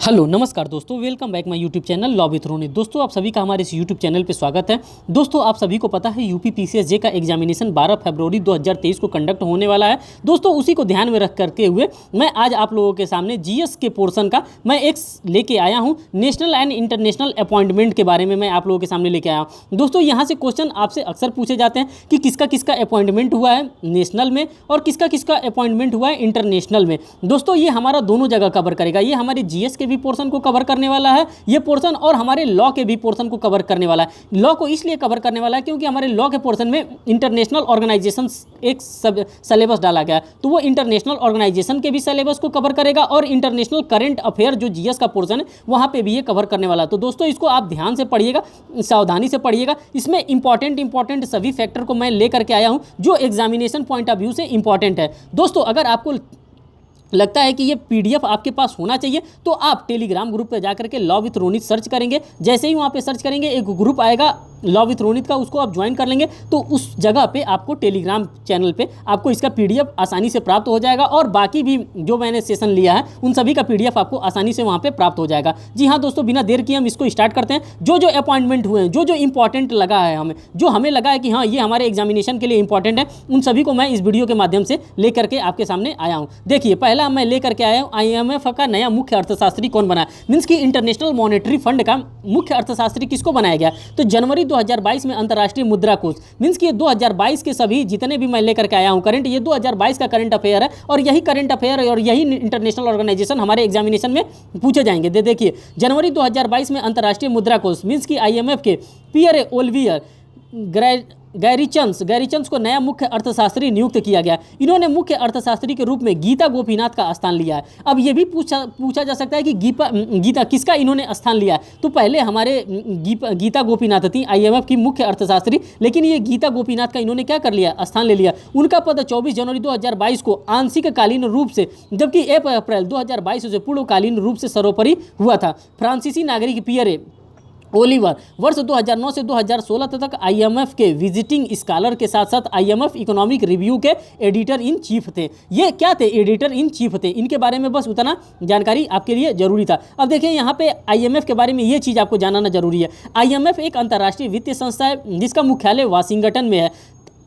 Hello नमस्कार दोस्तों, welcome back my YouTube channel law with Ronit. दोस्तों आप सभी का हमारे इस यूट्यूब चैनल पे स्वागत है। दोस्तों आप सभी को पता है यूपी पीसीएस का एग्जामिनेशन 12 फरवरी 2023 को कंडक्ट होने वाला है। दोस्तों उसी को ध्यान में रख करके हुए मैं आज आप लोगों के सामने जीएस के पोर्शन का मैं एक लेके आया हूँ। नेशनल एंड इंटरनेशनल अपॉइंटमेंट के बारे में मैं आप लोगों के सामने लेके आया हूँ। दोस्तों यहाँ से क्वेश्चन आपसे अक्सर पूछे जाते हैं कि किसका किसका अपॉइंटमेंट हुआ है नेशनल में और किसका किसका अपॉइंटमेंट हुआ है इंटरनेशनल में। दोस्तों ये हमारा दोनों जगह कवर करेगा, ये हमारे जीएस के भी पोर्शन को कवर करने वाला है ये पोर्शन, और हमारे लॉ के भी पोर्शन को कवर करने वाला है। लॉ को इसलिए कवर करने वाला है क्योंकि हमारे लॉ के पोर्शन में इंटरनेशनल ऑर्गेनाइजेशन एक सब सिलेबस डाला गया है, तो वो इंटरनेशनल ऑर्गेनाइजेशन के भी सिलेबस को कवर करेगा और इंटरनेशनल करंट अफेयर जो जीएस का पोर्शन है वहाँ पे भी ये कवर करने वाला है। तो दोस्तों इसको आप ध्यान से पढ़िएगा, सावधानी से पढ़िएगा। इसमें इंपॉर्टेंट सभी फैक्टर को मैं लेकर के आया हूँ जो एग्जामिनेशन पॉइंट ऑफ व्यू से इंपॉर्टेंट है। दोस्तों अगर आपको लगता है कि ये पीडीएफ आपके पास होना चाहिए तो आप टेलीग्राम ग्रुप पे जाकर के लॉ विथ रोनित सर्च करेंगे। जैसे ही वहाँ पे सर्च करेंगे एक ग्रुप आएगा लॉ विथ रोनित का, उसको आप ज्वाइन कर लेंगे तो उस जगह पे आपको टेलीग्राम चैनल पे आपको इसका पीडीएफ आसानी से प्राप्त हो जाएगा और बाकी भी जो मैंने सेशन लिया है उन सभी का पीडीएफ आपको आसानी से वहाँ पे प्राप्त हो जाएगा। जी हाँ दोस्तों, बिना देर किए हम इसको स्टार्ट करते हैं। जो जो अपॉइंटमेंट हुए हैं, जो जो इंपॉर्टेंट लगा है हमें, जो हमें लगा है कि हाँ ये हमारे एग्जामिनेशन के लिए इंपॉर्टेंट है, उन सभी को मैं इस वीडियो के माध्यम से लेकर के आपके सामने आया हूँ। देखिए पहला मैं लेकर के आया हूँ IMF का नया मुख्य अर्थशास्त्री कौन बना, मीन्स कि इंटरनेशनल मॉनेटरी फंड का मुख्य अर्थशास्त्री किसको बनाया गया। तो जनवरी 2022 में अंतर्राष्ट्रीय मुद्रा कोष, मीन्स कि 2022 के सभी जितने भी मैं लेकर के आया हूँ करंट, ये 2022 का करंट अफेयर है और यही करंट अफेयर और यही इंटरनेशनल ऑर्गेनाइजेशन हमारे एग्जामिनेशन में पूछे जाएंगे। देखिए जनवरी 2022 में अंतर्राष्ट्रीय मुद्रा कोष मीन्स कि IMF के पियर ओलिवियर गैरिचंस को नया मुख्य अर्थशास्त्री नियुक्त किया गया। इन्होंने मुख्य अर्थशास्त्री के रूप में गीता गोपीनाथ का स्थान लिया है। अब ये भी पूछा जा सकता है कि गीता किसका इन्होंने स्थान लिया है। तो पहले हमारे गीता गोपीनाथ थी IMF की मुख्य अर्थशास्त्री, लेकिन ये गीता गोपीनाथ का इन्होंने क्या कर लिया, स्थान ले लिया। उनका पद 24 जनवरी 2022 को आंशिक कालीन रूप से, जबकि 1 अप्रैल 2022 से पूर्णकालीन रूप से सर्वोपरि हुआ था। फ्रांसीसी नागरिक पियरे ओलिवर वर्ष 2009 से 2016 तक IMF के विजिटिंग स्कॉलर के साथ साथ IMF इकोनॉमिक रिव्यू के एडिटर इन चीफ थे। ये क्या थे, एडिटर इन चीफ थे। इनके बारे में बस उतना जानकारी आपके लिए जरूरी था। अब देखिए यहाँ पे IMF के बारे में ये चीज़ आपको जानना जरूरी है। IMF एक अंतर्राष्ट्रीय वित्तीय संस्था है जिसका मुख्यालय वाशिंगटन में है।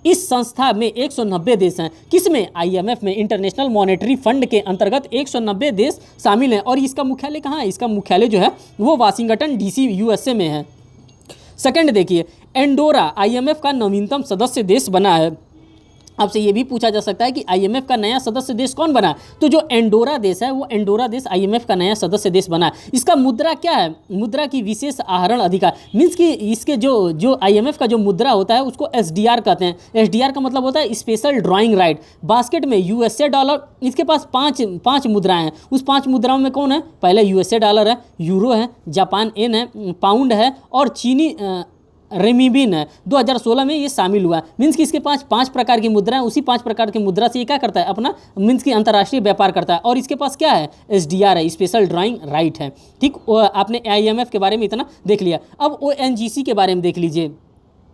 इस संस्था में 190 देश हैं। किसमें, IMF में, इंटरनेशनल मॉनेटरी फंड के अंतर्गत 190 देश शामिल हैं। और इसका मुख्यालय कहाँ है, इसका मुख्यालय जो है वो वाशिंगटन DC USA में है। सेकंड देखिए, एंडोरा IMF का नवीनतम सदस्य देश बना है। आपसे ये भी पूछा जा सकता है कि IMF का नया सदस्य देश कौन बना, तो जो एंडोरा देश है वो एंडोरा देश IMF का नया सदस्य देश बना है। इसका मुद्रा क्या है, मुद्रा की विशेष आहरण अधिकार, मीन्स कि इसके जो IMF का जो मुद्रा होता है उसको SDR कहते हैं। SDR का मतलब होता है स्पेशल ड्राइंग राइट। बास्केट में USA डॉलर, इसके पास पाँच मुद्राएं हैं। उस 5 मुद्राओं में कौन है, पहले USA डॉलर है, यूरो है, जापान येन है, पाउंड है और चीनी रेमिबिन है। 2016 में ये शामिल हुआ। मीन्स कि इसके पाँच प्रकार की मुद्रा है, उसी 5 प्रकार की मुद्रा से ये क्या करता है, अपना मीन्स कि अंतर्राष्ट्रीय व्यापार करता है। और इसके पास क्या है, SDR है, स्पेशल ड्राइंग राइट है। ठीक, आपने IMF के बारे में इतना देख लिया। अब ONGC के बारे में देख लीजिए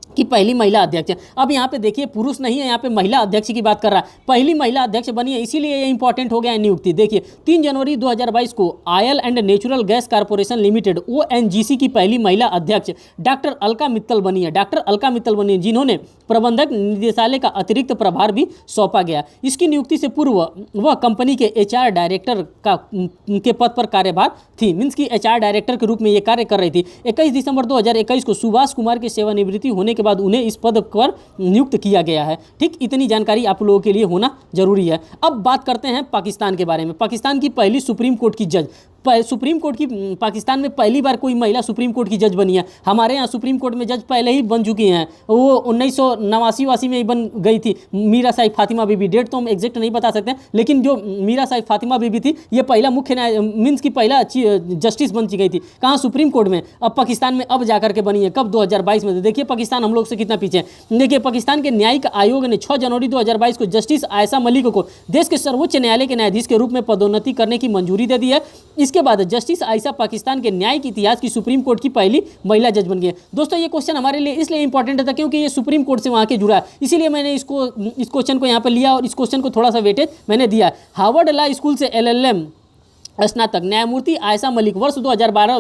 कि पहली महिला अध्यक्ष है। अब यहाँ पे देखिए पुरुष नहीं है, यहाँ पे महिला अध्यक्ष की बात कर रहा है। पहली महिला अध्यक्ष बनी है, इसीलिए ये इंपॉर्टेंट हो गया है नियुक्ति। देखिए 3 जनवरी 2022 को oil and natural gas corporation limited ONGC की पहली महिला अध्यक्ष डॉक्टर अलका मित्तल बनी है। डॉक्टर अलका मित्तल बनी है जिन्होंने प्रबंधक निदेशालय का अतिरिक्त प्रभार भी सौंपा गया। इसकी नियुक्ति से पूर्व वह कंपनी के HR डायरेक्टर के पद पर कार्यभार थी। मीन्स की HR डायरेक्टर के रूप में ये कार्य कर रही थी। 21 दिसंबर 2021 को सुभाष कुमार की सेवानिवृत्ति होने के बाद उन्हें इस पद पर नियुक्त किया गया है। ठीक, इतनी जानकारी आप लोगों के लिए होना जरूरी है। अब बात करते हैं पाकिस्तान के बारे में। पाकिस्तान की पहली सुप्रीम कोर्ट की जज, सुप्रीम कोर्ट की पाकिस्तान में पहली बार कोई महिला सुप्रीम कोर्ट की जज बनी है। हमारे यहाँ सुप्रीम कोर्ट में जज पहले ही बन चुकी हैं, वो 1989 में ही बन गई थी मीरा साहिब फातिमा बीबी। डेट तो हम एग्जैक्ट नहीं बता सकते, लेकिन जो मीरा साहिब फातिमा बीबी थी ये पहला मुख्य न्याय मीन्स की पहला जस्टिस बन गई थी। कहाँ, सुप्रीम कोर्ट में। अब पाकिस्तान में अब जाकर के बनी है, कब, 2022 में। देखिए पाकिस्तान हम लोग से कितना पीछे है। देखिए पाकिस्तान के न्यायिक आयोग ने 6 जनवरी 2022 को जस्टिस आयशा मलिक को देश के सर्वोच्च न्यायालय के न्यायाधीश के रूप में पदोन्नति करने की मंजूरी दे दी है। इसके बाद जस्टिस आयशा पाकिस्तान के न्यायिक इतिहास की सुप्रीम कोर्ट की पहली महिला जज बन गई है। दोस्तों ये क्वेश्चन हमारे लिए इसलिए इंपॉर्टेंट था क्योंकि ये सुप्रीम कोर्ट से वहाँ के जुड़ा है, इसीलिए मैंने इस क्वेश्चन को यहाँ पर लिया और इस क्वेश्चन को थोड़ा सा वेटेज मैंने दिया। हार्वर्ड लॉ स्कूल से LLM स्नातक न्यायमूर्ति आयशा मलिक वर्ष 2012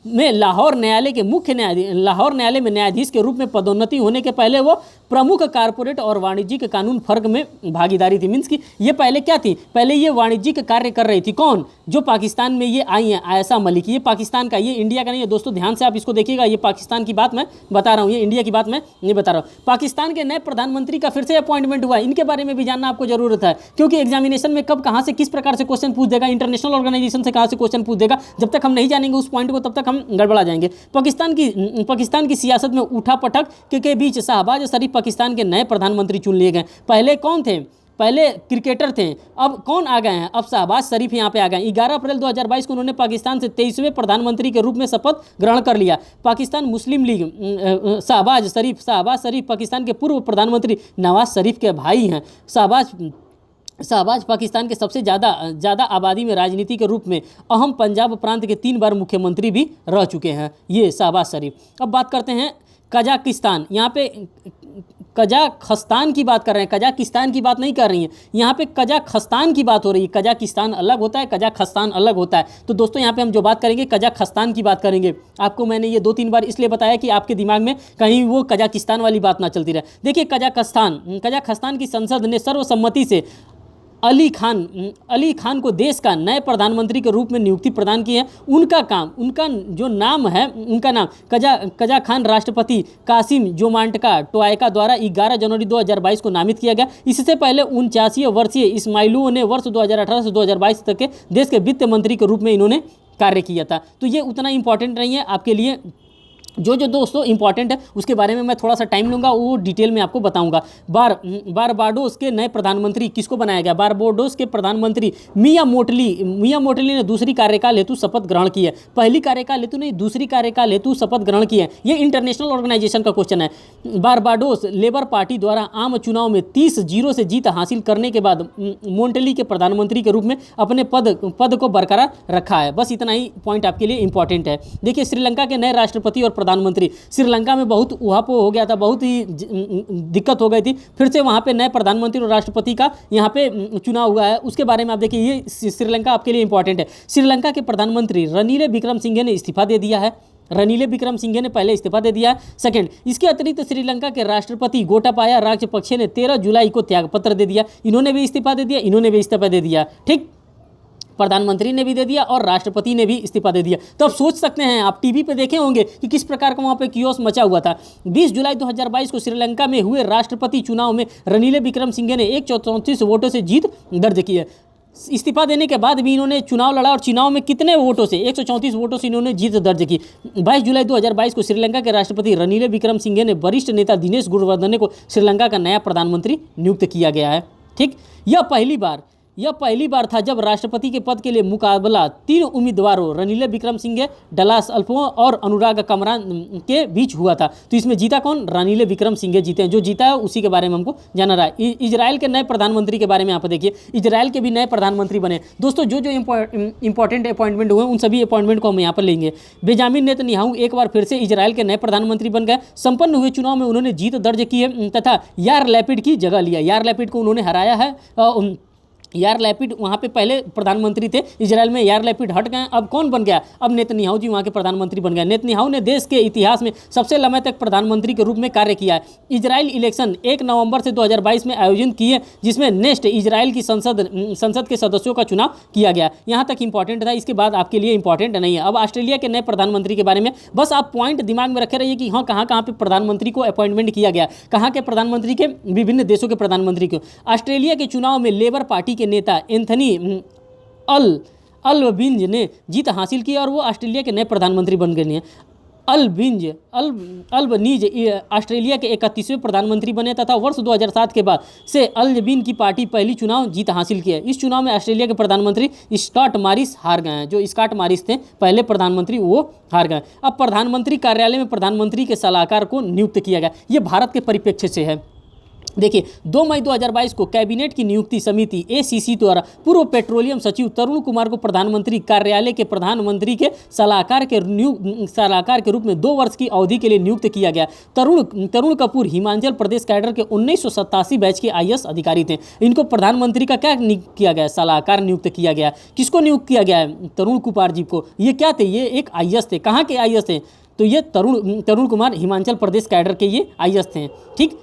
में लाहौर न्यायालय के मुख्य न्यायाधीश, लाहौर न्यायालय में न्यायाधीश के रूप में पदोन्नति होने के पहले वो प्रमुख कारपोरेट और वाणिज्यिक कानून फर्क में भागीदारी थी। मीन्स कि ये पहले क्या थी, पहले ये वाणिज्यिक कार्य कर रही थी। कौन? जो पाकिस्तान में ये आई हैं आयशा मलिक। ये पाकिस्तान का, ये इंडिया का नहीं है दोस्तों, ध्यान से आप इसको देखिएगा। ये पाकिस्तान की बात मैं बता रहा हूँ, ये इंडिया की बात मैं नहीं बता रहा हूँ। पाकिस्तान के नए प्रधानमंत्री का फिर से अपॉइंटमेंट हुआ है, इनके बारे में भी जानना आपको जरूरत है, क्योंकि एग्जामिनेशन में कब कहाँ से किस प्रकार से क्वेश्चन पूछ देगा, इंटरनेशनल ऑर्गेनाइजेशन से कहाँ से क्वेश्चन पूछ देगा, जब तक हम नहीं जानेंगे उस पॉइंट को तब तक हम गड़बड़ा जाएंगे। पाकिस्तान की सियासत में उठापटक के बीच शहबाज शरीफ पाकिस्तान के नए प्रधानमंत्री चुन लिए गए। पहले कौन थे? पहले क्रिकेटर थे, अब कौन आ गए हैं? अब शहबाज शरीफ यहाँ पे आ गए। 11 अप्रैल 2022 को उन्होंने पाकिस्तान से 23वें प्रधानमंत्री के रूप में शपथ ग्रहण कर लिया। पाकिस्तान मुस्लिम लीग, शहबाज शरीफ पाकिस्तान के पूर्व प्रधानमंत्री नवाज शरीफ के भाई हैं। शहबाज पाकिस्तान के सबसे ज़्यादा आबादी में राजनीति के रूप में अहम पंजाब प्रांत के 3 बार मुख्यमंत्री भी रह चुके हैं ये शहबाज शरीफ। अब बात करते हैं कजाकिस्तान। यहाँ पे कजाखस्तान की बात कर रहे हैं, कजाकिस्तान की बात नहीं कर रही हैं। यहाँ पे कजाखस्तान की बात हो रही है। कजाकिस्तान अलग होता है, कजाखस्तान अलग होता है। तो दोस्तों यहाँ पे हम जो बात करेंगे कजाखस्तान की बात करेंगे। आपको मैंने ये 2-3 बार इसलिए बताया कि आपके दिमाग में कहीं वो कजाकिस्तान वाली बात ना चलती रहे। देखिए कजाखस्तान की संसद ने सर्वसम्मति से अली खान को देश का नए प्रधानमंत्री के रूप में नियुक्ति प्रदान की है। उनका जो नाम है, उनका नाम कजा खान राष्ट्रपति कासिम जोमांटका टोआयका द्वारा 11 जनवरी 2022 को नामित किया गया। इससे पहले 49 वर्षीय इस्माइलू ने वर्ष 2018 से 2022 तक के देश के वित्त मंत्री के रूप में इन्होंने कार्य किया था। तो ये उतना इंपॉर्टेंट नहीं है आपके लिए। जो दोस्तों इंपॉर्टेंट है उसके बारे में मैं थोड़ा सा टाइम लूँगा, वो डिटेल में आपको बताऊंगा। बारबाडोस के नए प्रधानमंत्री किसको बनाया गया? बारबाडोस के प्रधानमंत्री मिया मोटली ने दूसरी कार्यकाल हेतु शपथ ग्रहण की है। पहली कार्यकाल हेतु नहीं, दूसरी कार्यकाल हेतु शपथ ग्रहण की है। ये इंटरनेशनल ऑर्गेनाइजेशन का क्वेश्चन है। बारबाडोस लेबर पार्टी द्वारा आम चुनाव में 30-0 से जीत हासिल करने के बाद मोंटली के प्रधानमंत्री के रूप में अपने पद को बरकरार रखा है। बस इतना ही पॉइंट आपके लिए इंपॉर्टेंट है। देखिए श्रीलंका के नए राष्ट्रपति और प्रधानमंत्री, श्रीलंका में बहुत उहापोह हो गया था, बहुत ही दिक्कत हो गई थी। फिर से वहाँ पे नए प्रधानमंत्री और राष्ट्रपति का यहाँ पे चुनाव हुआ है, उसके बारे में आप देखिए। ये श्रीलंका आपके लिए इंपॉर्टेंट है। श्रीलंका के प्रधानमंत्री रनील विक्रमसिंघे ने इस्तीफा दे दिया है। रनील विक्रमसिंघे ने पहले इस्तीफा दे दिया है। सेकंड, इसके अतिरिक्त श्रीलंका के राष्ट्रपति गोटाबाया राजपक्षे ने 13 जुलाई को त्यागपत्र दे दिया। इन्होंने भी इस्तीफा दे दिया, इन्होंने भी इस्तीफा दे दिया। ठीक, प्रधानमंत्री ने भी दे दिया और राष्ट्रपति ने भी इस्तीफा दे दिया। तो आप सोच सकते हैं, आप टीवी पे देखे होंगे कि किस प्रकार का वहाँ पे कियोस मचा हुआ था। 20 जुलाई 2022 को श्रीलंका में हुए राष्ट्रपति चुनाव में रनील विक्रमसिंघे ने 134 वोटों से जीत दर्ज की है। इस्तीफा देने के बाद भी इन्होंने चुनाव लड़ा और चुनाव में कितने वोटों से? 134 वोटों से इन्होंने जीत दर्ज की। 22 जुलाई 2022 को श्रीलंका के राष्ट्रपति रनील विक्रमसिंघे ने वरिष्ठ नेता दिनेश गुणवर्धने को श्रीलंका का नया प्रधानमंत्री नियुक्त किया गया है। ठीक, यह पहली बार था जब राष्ट्रपति के पद के लिए मुकाबला 3 उम्मीदवारों रनील विक्रमसिंघे, डलास अल्फो और अनुराग कमरान के बीच हुआ था। तो इसमें जीता कौन? रनील विक्रमसिंघे जीते हैं। जो जीता है उसी के बारे में हमको जाना रहा है। इजराइल के नए प्रधानमंत्री के बारे में यहाँ पर देखिए, इजराइल के भी नए प्रधानमंत्री बने। दोस्तों जो इंपॉर्टेंट अपॉइंटमेंट हुए उन सभी अपॉइंटमेंट को हम यहाँ पर लेंगे। बेंजामिन नेतन्याहू एक बार फिर से इजराइल के नए प्रधानमंत्री बन गए। संपन्न हुए चुनाव में उन्होंने जीत दर्ज की है तथा यार लैपिड की जगह लिया। यार लैपिड को उन्होंने हराया है। यार लैपिड वहाँ पे पहले प्रधानमंत्री थे इजराइल में, यार लैपिड हट गए। अब कौन बन गया? अब नेतन्याहू जी वहाँ के प्रधानमंत्री बन गए। नेतन्याहू ने देश के इतिहास में सबसे लंबे तक प्रधानमंत्री के रूप में कार्य किया है। इजराइल इलेक्शन 1 नवंबर से 2022 में आयोजन किए, जिसमें नेक्स्ट इजराइल की संसद के सदस्यों का चुनाव किया गया। यहाँ तक इंपॉर्टेंट था, इसके बाद आपके लिए इंपॉर्टेंट नहीं है। अब ऑस्ट्रेलिया के नए प्रधानमंत्री के बारे में बस आप पॉइंट दिमाग में रखे रहिए कि हाँ कहाँ कहाँ पे प्रधानमंत्री को अपॉइंटमेंट किया गया, कहाँ के प्रधानमंत्री के, विभिन्न देशों के प्रधानमंत्री को। ऑस्ट्रेलिया के चुनाव में लेबर पार्टी के नेता एंथनी अल्बनीज़ ने जीत हासिल की और वो ऑस्ट्रेलिया के नए प्रधानमंत्री बन गए हैं। अल्बनीज़ ऑस्ट्रेलिया के 31वें प्रधानमंत्री बने तथा वर्ष 2007 के बाद से अल्बनीज़ की पार्टी पहली चुनाव जीत हासिल की है। इस चुनाव में ऑस्ट्रेलिया के प्रधानमंत्री स्कॉट मॉरिस हार गए हैं। जो स्कॉट मॉरिस थे पहले प्रधानमंत्री, वो हार गए। अब प्रधानमंत्री कार्यालय में प्रधानमंत्री के सलाहकार को नियुक्त किया गया। ये भारत के परिप्रेक्ष्य से है। देखिए 2 मई 2022 को कैबिनेट की नियुक्ति समिति एसीसी द्वारा पूर्व पेट्रोलियम सचिव तरुण कुमार को प्रधानमंत्री कार्यालय के प्रधानमंत्री के सलाहकार के रूप में 2 वर्ष की अवधि के लिए नियुक्त किया गया। तरुण कपूर हिमाचल प्रदेश कैडर के 1987 बैच के आईएएस अधिकारी थे। इनको प्रधानमंत्री का क्या नियुक्त किया गया? सलाहकार नियुक्त किया गया। किसको नियुक्त किया गया है? तरुण कुमार जी को। ये क्या थे? ये एक आईएएस थे। कहाँ के आईएएस थे? तो ये तरुण कुमार हिमाचल प्रदेश कैडर के ये आईएएस थे। ठीक,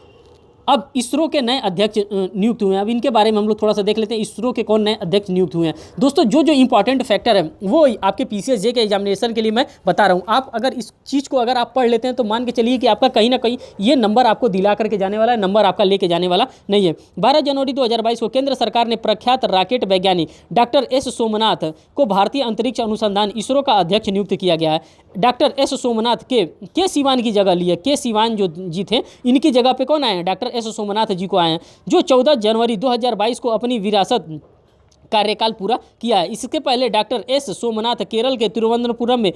अब इसरो के नए अध्यक्ष नियुक्त हुए हैं। अब इनके बारे में हम लोग थोड़ा सा देख लेते हैं, इसरो के कौन नए अध्यक्ष नियुक्त हुए हैं। दोस्तों जो इंपॉर्टेंट फैक्टर है वो आपके पीसीएस के एग्जामिनेशन के लिए मैं बता रहा हूँ। आप अगर इस चीज़ को अगर आप पढ़ लेते हैं तो मान के चलिए कि आपका कहीं ना कहीं ये नंबर आपको दिला करके जाने वाला है, नंबर आपका लेके जाने वाला नहीं है। 12 जनवरी 2022 को केंद्र सरकार ने प्रख्यात रॉकेट वैज्ञानिक डॉक्टर एस सोमनाथ को भारतीय अंतरिक्ष अनुसंधान इसरो का अध्यक्ष नियुक्त किया गया है। डॉक्टर एस सोमनाथ के सिवान की जगह ली है। के सिवान जो जी थे, इनकी जगह पे कौन आए हैं? डॉक्टर एस सोमनाथ जी को आए हैं, जो 14 जनवरी 2022 को अपनी विरासत कार्यकाल पूरा किया है। इसके पहले डॉक्टर एस सोमनाथ केरल के तिरुवनंतपुरम में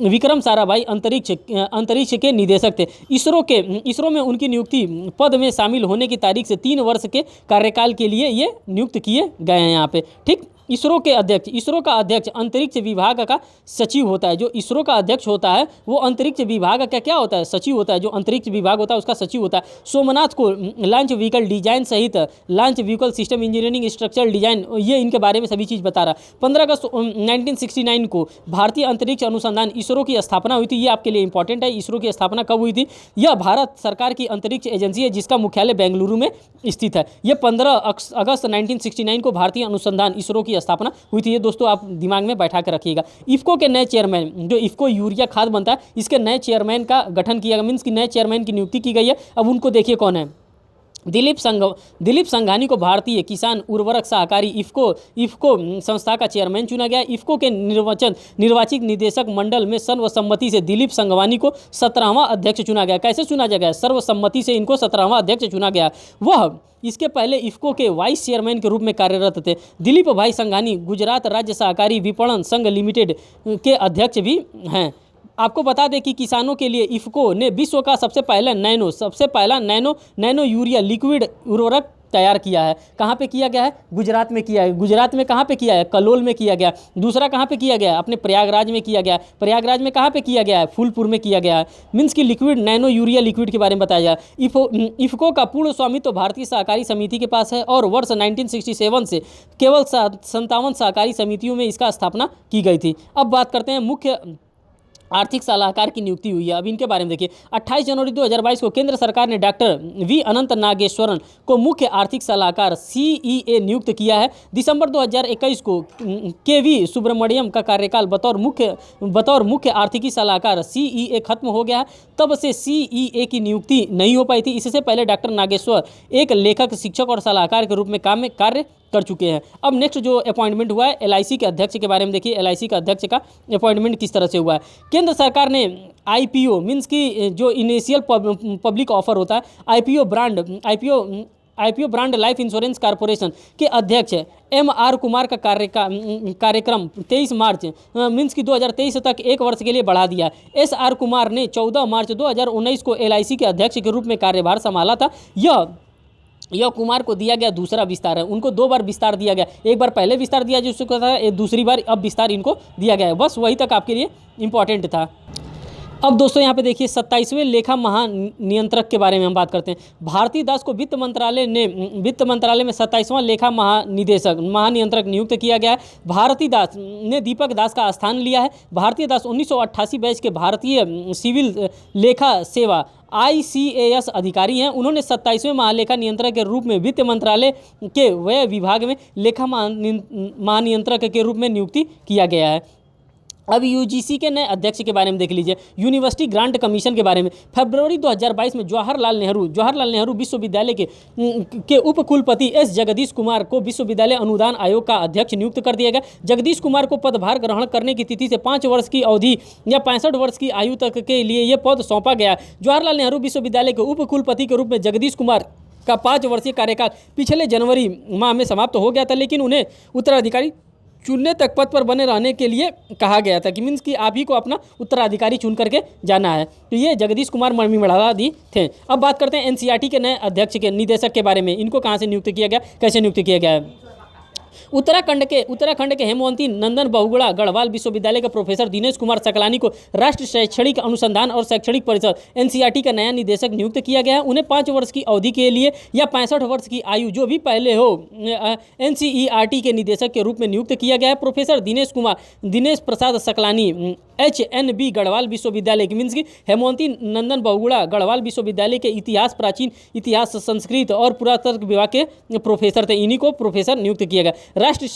विक्रम साराभाई अंतरिक्ष के निदेशक थे। इसरो में उनकी नियुक्ति पद में शामिल होने की तारीख से 3 वर्ष के कार्यकाल के लिए ये नियुक्त किए गए हैं यहाँ पे। ठीक, इसरो का अध्यक्ष अंतरिक्ष विभाग का सचिव होता है। जो इसरो का अध्यक्ष होता है वो अंतरिक्ष विभाग का क्या होता है? सचिव होता है। जो अंतरिक्ष विभाग होता है उसका सचिव होता है। सोमनाथ को लॉन्च व्हीकल डिजाइन सहित launch vehicle system engineering, structural design, ये इनके बारे में सभी चीज़ बता रहा। 15 अगस्त 1969 को भारतीय अंतरिक्ष अनुसंधान इसरो की स्थापना हुई थी। ये आपके लिए इंपॉर्टेंट है। इसरो की स्थापना कब हुई थी? यह भारत सरकार की अंतरिक्ष एजेंसी है जिसका मुख्यालय बेंगलुरु में स्थित है। यह 15 अगस्त 1969 को भारतीय अनुसंधान इसरो की स्थापना हुई थी। ये दोस्तों आप दिमाग में बैठा कर रखिएगा। इफ्को के नए चेयरमैन, जो इफ्को यूरिया खाद बनता है, इसके नए चेयरमैन का गठन किया गया, मीन्स की नए चेयरमैन की नियुक्ति की गई है। अब उनको देखिए कौन है। दिलीप संघानी को भारतीय किसान उर्वरक सहकारी इफ्को संस्था का चेयरमैन चुना गया। इफ्को के निर्वाचित निदेशक मंडल में सर्वसम्मति से दिलीप संघवानी को 17वां अध्यक्ष चुना गया। कैसे चुना गया? सर्वसम्मति से इनको 17वां अध्यक्ष चुना गया। वह इसके पहले इफ्को के वाइस चेयरमैन के रूप में कार्यरत थे। दिलीप भाई संघानी गुजरात राज्य सहकारी विपणन संघ लिमिटेड के अध्यक्ष भी हैं। आपको बता दें कि किसानों के लिए इफ्को ने विश्व का सबसे पहला नैनो यूरिया लिक्विड उर्वरक तैयार किया है। कहाँ पे किया गया है? गुजरात में किया है। गुजरात में कहाँ पे किया है? कलोल में किया गया। दूसरा कहाँ पे किया गया? अपने प्रयागराज में किया गया। प्रयागराज में कहाँ पे किया गया है? फूलपुर में किया गया है। मीन्स की लिक्विड नैनो यूरिया लिक्विड के बारे में बताया जाए। इफ्को का पूर्ण स्वामित्व तो भारतीय सहकारी समिति के पास है और वर्ष 1967 से केवल 57 सहकारी समितियों में इसका स्थापना की गई थी। अब बात करते हैं मुख्य आर्थिक सलाहकार की नियुक्ति हुई है। अब इनके बारे में देखिए। 28 जनवरी 2022 को केंद्र सरकार ने डॉक्टर वी अनंत नागेश्वरन को मुख्य आर्थिक सलाहकार सीईए नियुक्त किया है। दिसंबर 2021 को केवी सुब्रमण्यम का कार्यकाल बतौर मुख्य आर्थिकी सलाहकार सीईए खत्म हो गया है। तब से सीईए की नियुक्ति नहीं हो पाई थी। इससे पहले डॉक्टर नागेश्वर एक लेखक, शिक्षक और सलाहकार के रूप में कार्य कर चुके हैं। अब नेक्स्ट जो अपॉइंटमेंट हुआ है एलआईसी के अध्यक्ष के बारे में देखिए। एलआईसी का अध्यक्ष का अपॉइंटमेंट किस तरह से हुआ है। केंद्र सरकार ने आईपीओ मीन्स की जो इनिशियल पब्लिक ऑफर होता है, IPO brand life insurance corporation के अध्यक्ष एमआर कुमार का कार्यक्रम 23 मार्च मीन्स की 2023 तक 1 वर्ष के लिए बढ़ा दिया। एसआर कुमार ने 14 मार्च 2019 को एलआईसी के अध्यक्ष के रूप में कार्यभार संभाला था। यह कुमार को दिया गया दूसरा विस्तार है। उनको 2 बार विस्तार दिया गया। एक बार पहले विस्तार दिया जिसको था, दूसरी बार अब विस्तार इनको दिया गया है। बस वही तक आपके लिए इंपॉर्टेंट था। अब दोस्तों यहाँ पे देखिए 27वें लेखा महानियंत्रक के बारे में हम बात करते हैं। भारती दास को वित्त मंत्रालय में 27वां लेखा महानियंत्रक नियुक्त किया गया है। भारती दास ने दीपक दास का स्थान लिया है। भारती दास 1988 बैच के भारतीय सिविल लेखा सेवा ICAS अधिकारी हैं। उन्होंने 27वें महालेखा नियंत्रक के रूप में वित्त मंत्रालय के व्यय विभाग में लेखा महानियंत्रक के रूप में नियुक्ति किया गया है। अब यूजीसी के नए अध्यक्ष के बारे में देख लीजिए। यूनिवर्सिटी ग्रांट कमीशन के बारे में फरवरी 2022 में जवाहरलाल नेहरू विश्वविद्यालय के उपकुलपति एस जगदीश कुमार को विश्वविद्यालय अनुदान आयोग का अध्यक्ष नियुक्त कर दिया गया। जगदीश कुमार को पदभार ग्रहण करने की तिथि से 5 वर्ष की अवधि या 65 वर्ष की आयु तक के लिए यह पद सौंपा गया। जवाहरलाल नेहरू विश्वविद्यालय के उपकुलपति के रूप में जगदीश कुमार का 5 वर्षीय कार्यकाल पिछले जनवरी माह में समाप्त हो गया था, लेकिन उन्हें उत्तराधिकारी चुनने तक पद पर बने रहने के लिए कहा गया था कि मीन्स कि आप ही को अपना उत्तराधिकारी चुन करके जाना है। तो ये जगदीश कुमार ममिड़ादी थे। अब बात करते हैं एनसीईआरटी के नए अध्यक्ष के निदेशक के बारे में। इनको कहाँ से नियुक्त किया गया, कैसे नियुक्त किया गया है? उत्तराखंड के हेमवंती नंदन बहुगुणा गढ़वाल विश्वविद्यालय के प्रोफेसर दिनेश कुमार सकलानी को राष्ट्रीय शैक्षणिक अनुसंधान और शैक्षणिक परिषद एनसीईआरटी का नया निदेशक नियुक्त किया गया है। उन्हें 5 वर्ष की अवधि के लिए या 65 वर्ष की आयु जो भी पहले हो एनसीईआरटी के निदेशक के रूप में नियुक्त किया गया है। प्रोफेसर दिनेश प्रसाद सकलानी HNB गढ़वाल विश्वविद्यालय की मीन्स की हेमवंती नंदन बहुगुणा गढ़वाल विश्वविद्यालय के इतिहास, प्राचीन इतिहास, संस्कृत और पुरातत्व विभाग के प्रोफेसर थे। इन्हीं को प्रोफेसर नियुक्त किया गया। राष्ट्रीय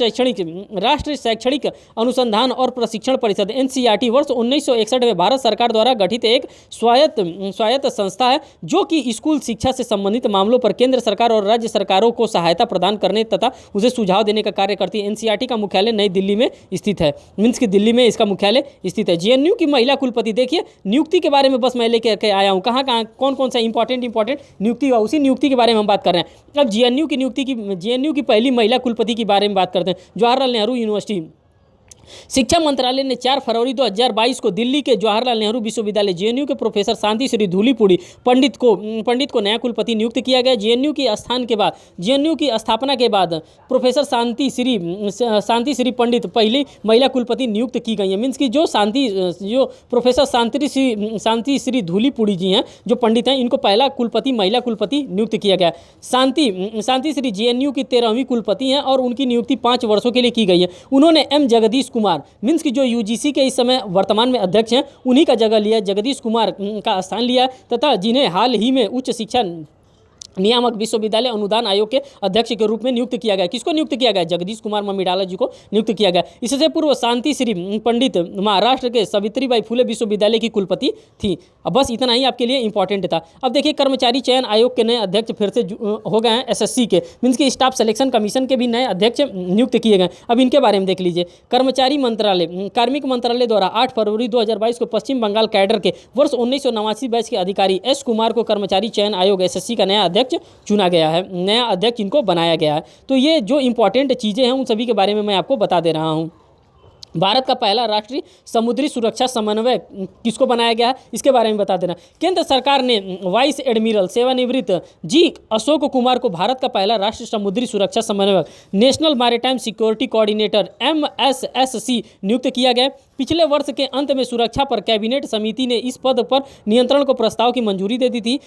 शैक्षणिक अनुसंधान और प्रशिक्षण परिषद एनसीईआरटी वर्ष 1961 में भारत सरकार द्वारा गठित एक स्वायत्त संस्था है जो कि स्कूल शिक्षा से संबंधित मामलों पर केंद्र सरकार और राज्य सरकारों को सहायता प्रदान करने तथा उसे सुझाव देने का कार्य करती है। एनसीईआरटी का मुख्यालय नई दिल्ली में स्थित है, मीन्स की दिल्ली में इसका मुख्यालय स्थित है। जेएनयू की महिला कुलपति, देखिए नियुक्ति के बारे में बस मैं लेकर के आया हूँ, कहाँ कौन सा इंपॉर्टेंट नियुक्ति हुआ, उसी नियुक्ति के बारे में हम बात कर रहे हैं। अब जेएनयू की पहली महिला कुलपति के बारे में बात करते हैं। जवाहरलाल नेहरू यूनिवर्सिटी, शिक्षा मंत्रालय ने 4 फरवरी 2022 को दिल्ली के जवाहरलाल नेहरू विश्वविद्यालय जेएनयू के प्रोफेसर शांति श्री धूलीपुड़ी पंडित को नया कुलपति नियुक्त किया गया। जेएनयू की स्थापना के बाद प्रोफेसर शांति श्री पंडित पहली महिला कुलपति नियुक्त की गई है। मीन्स की जो प्रोफेसर शांति श्री धूलीपुड़ी जी हैं, जो पंडित हैं, इनको पहला महिला कुलपति नियुक्त किया गया। शांति श्री जेएनयू की 13वीं कुलपति हैं और उनकी नियुक्ति 5 वर्षों के लिए की गई है। उन्होंने एम जगदीश कुमार मीन्स की जो यूजीसी के इस समय वर्तमान में अध्यक्ष हैं, उन्हीं का जगह लिया, जगदीश कुमार का स्थान लिया तथा जिन्हें हाल ही में उच्च शिक्षा नियामक विश्वविद्यालय अनुदान आयोग के अध्यक्ष के रूप में नियुक्त किया गया। किसको नियुक्त किया गया? जगदीश कुमार ममिडाला जी को नियुक्त किया गया। इससे पूर्व शांति श्री पंडित महाराष्ट्र के सावित्रीबाई फुले विश्वविद्यालय की कुलपति थी। अब बस इतना ही आपके लिए इंपॉर्टेंट था। अब देखिए कर्मचारी चयन आयोग के नए अध्यक्ष फिर से हो गए हैं एसएससी के, मीन्स की स्टाफ सिलेक्शन कमीशन के भी नए अध्यक्ष नियुक्त किए गए। अब इनके बारे में देख लीजिए। कार्मिक मंत्रालय द्वारा 8 फरवरी 2022 को पश्चिम बंगाल कैडर के वर्ष 1989 बैच के अधिकारी एस कुमार को कर्मचारी चयन आयोग एसएससी का नया अध्यक्ष चुना गया है, नया अध्यक्ष इनको बनाया गया है। तो ये जो इंपॉर्टेंट चीज़ें हैं उन सभी के बारे में मैं आपको बता दे रहा हूँ। भारत का पहला राष्ट्रीय समुद्री सुरक्षा समन्वय किसको बनाया गया है, इसके बारे में बता देना। केंद्र सरकार ने वाइस एडमिरल सेवानिवृत्त जी अशोक कुमार को भारत का पहला राष्ट्रीय समुद्री सुरक्षा समन्वयक national maritime security coordinator MSSC नियुक्त किया गया। पिछले वर्ष के अंत में सुरक्षा पर कैबिनेट समिति ने इस पद पर नियंत्रण को प्रस्ताव की मंजूरी दे दी थी।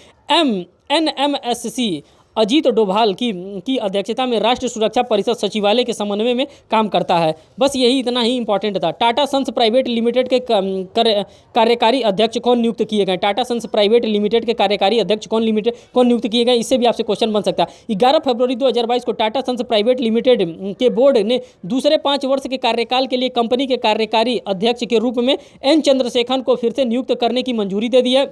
NMSC अजीत डोभाल की अध्यक्षता में राष्ट्रीय सुरक्षा परिषद सचिवालय के समन्वय में काम करता है। बस यही इतना ही इंपॉर्टेंट था। टाटा सन्स प्राइवेट लिमिटेड के कार्यकारी अध्यक्ष कौन नियुक्त किए गए? टाटा सन्स प्राइवेट लिमिटेड के कार्यकारी अध्यक्ष कौन नियुक्त किए गए? इससे भी आपसे क्वेश्चन बन सकता है। 11 फरवरी 2022 को टाटा सन्स प्राइवेट लिमिटेड के बोर्ड ने दूसरे 5 वर्ष के कार्यकाल के लिए कंपनी के कार्यकारी अध्यक्ष के रूप में N चंद्रशेखरन को फिर से नियुक्त करने की मंजूरी दे दी है।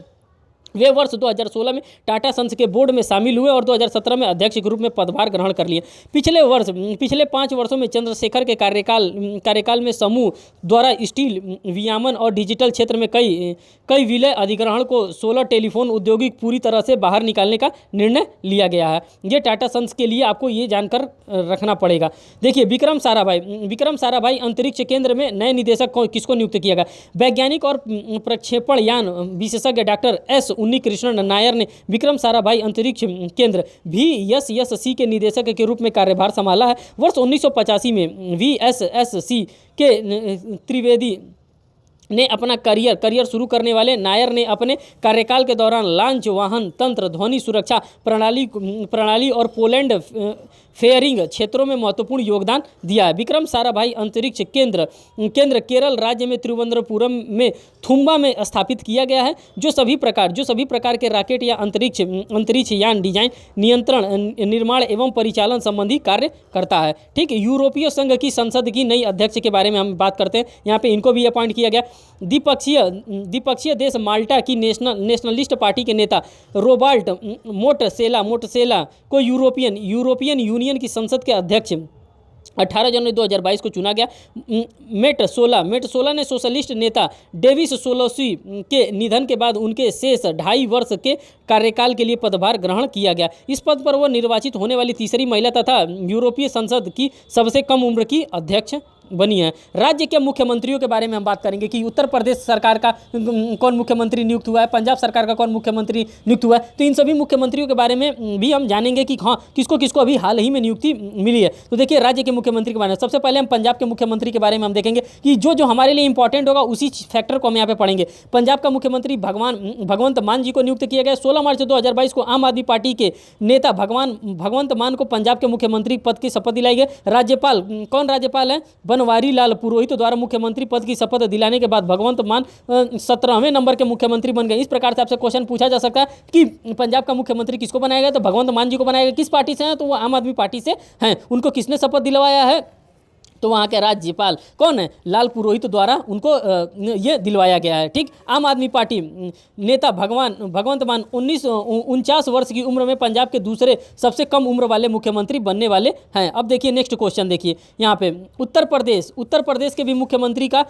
वे वर्ष 2016 में टाटा सन्स के बोर्ड में शामिल हुए और 2017 में अध्यक्ष के रूप में पदभार ग्रहण कर लिए। पिछले 5 वर्षों में चंद्रशेखर के कार्यकाल में समूह द्वारा स्टील, वियामन और डिजिटल क्षेत्र में कई विलय अधिग्रहण को 16 टेलीफोन उद्योगिक पूरी तरह से बाहर निकालने का निर्णय लिया गया है। ये टाटा सन्स के लिए आपको ये जानकर रखना पड़ेगा। देखिए विक्रम साराभाई अंतरिक्ष केंद्र में नए निदेशक किसको नियुक्त किया गया? वैज्ञानिक और प्रक्षेपण यान विशेषज्ञ डॉक्टर S उन्नीकृष्णन नायर ने विक्रम साराभाई अंतरिक्ष केंद्र VSSC के निदेशक के रूप में कार्यभार संभाला है। वर्ष 1985 में VSSC के त्रिवेदी ने अपना करियर शुरू करने वाले नायर ने अपने कार्यकाल के दौरान लॉन्च, वाहन तंत्र, ध्वनि सुरक्षा प्रणाली और पोलैंड फेयरिंग क्षेत्रों में महत्वपूर्ण योगदान दिया है। विक्रम साराभाई अंतरिक्ष केंद्र केरल राज्य में तिरुवनंतपुरम में थुम्बा में स्थापित किया गया है, जो सभी प्रकार के रॉकेट या अंतरिक्ष यान डिजाइन, नियंत्रण, निर्माण एवं परिचालन संबंधी कार्य करता है। ठीक, यूरोपीय संघ की संसद की नई अध्यक्ष के बारे में हम बात करते हैं। यहाँ पे इनको भी अपॉइंट किया गया। द्विपक्षीय देश माल्टा की नेशनलिस्ट पार्टी के नेता रोबर्ट मोटसेला को यूरोपियन यूनियन की संसद के अध्यक्ष 18 जनवरी 2022 को चुना गया। मेटसोला ने सोशलिस्ट नेता डेविस सोलोसी के निधन के बाद उनके शेष 2.5 वर्ष के कार्यकाल के लिए पदभार ग्रहण किया गया। इस पद पर वह निर्वाचित होने वाली तीसरी महिला तथा यूरोपीय संसद की सबसे कम उम्र की अध्यक्ष बनी है। राज्य के मुख्यमंत्रियों के बारे में हम बात करेंगे कि उत्तर प्रदेश सरकार का कौन मुख्यमंत्री नियुक्त हुआ है, पंजाब सरकार का कौन मुख्यमंत्री नियुक्त हुआ है, तो इन सभी मुख्यमंत्रियों के बारे में भी हम जानेंगे कि हाँ किसको किसको अभी हाल ही में नियुक्ति मिली है। तो देखिए राज्य के मुख्यमंत्री के बारे में सबसे पहले हम पंजाब के मुख्यमंत्री के बारे में हम देखेंगे कि जो हमारे लिए इंपॉर्टेंट होगा उसी फैक्टर को हम यहाँ पे पढ़ेंगे। पंजाब का मुख्यमंत्री भगवंत मान जी को नियुक्त किया गया। 16 मार्च 2022 को आम आदमी पार्टी के नेता भगवंत मान को पंजाब के मुख्यमंत्री पद की शपथ दिलाई गई। राज्यपाल कौन राज्यपाल है, बनवारी लाल पुरोहित द्वारा मुख्यमंत्री पद की शपथ दिलाने के बाद भगवंत मान 17वें नंबर के मुख्यमंत्री बन गए। इस प्रकार से आपसे क्वेश्चन पूछा जा सकता है कि पंजाब का मुख्यमंत्री किसको बनाया गया, तो भगवंत मान जी को बनाया गया। किस पार्टी से हैं, तो वो आम आदमी पार्टी से हैं। उनको किसने शपथ दिलवाया है, तो वहाँ के राज्यपाल कौन है, लाल पुरोहित द्वारा उनको ये दिलवाया गया है। ठीक, आम आदमी पार्टी नेता भगवंत मान 49 वर्ष की उम्र में पंजाब के दूसरे सबसे कम उम्र वाले मुख्यमंत्री बनने वाले हैं। अब देखिए नेक्स्ट क्वेश्चन देखिए यहाँ पे उत्तर प्रदेश के भी मुख्यमंत्री का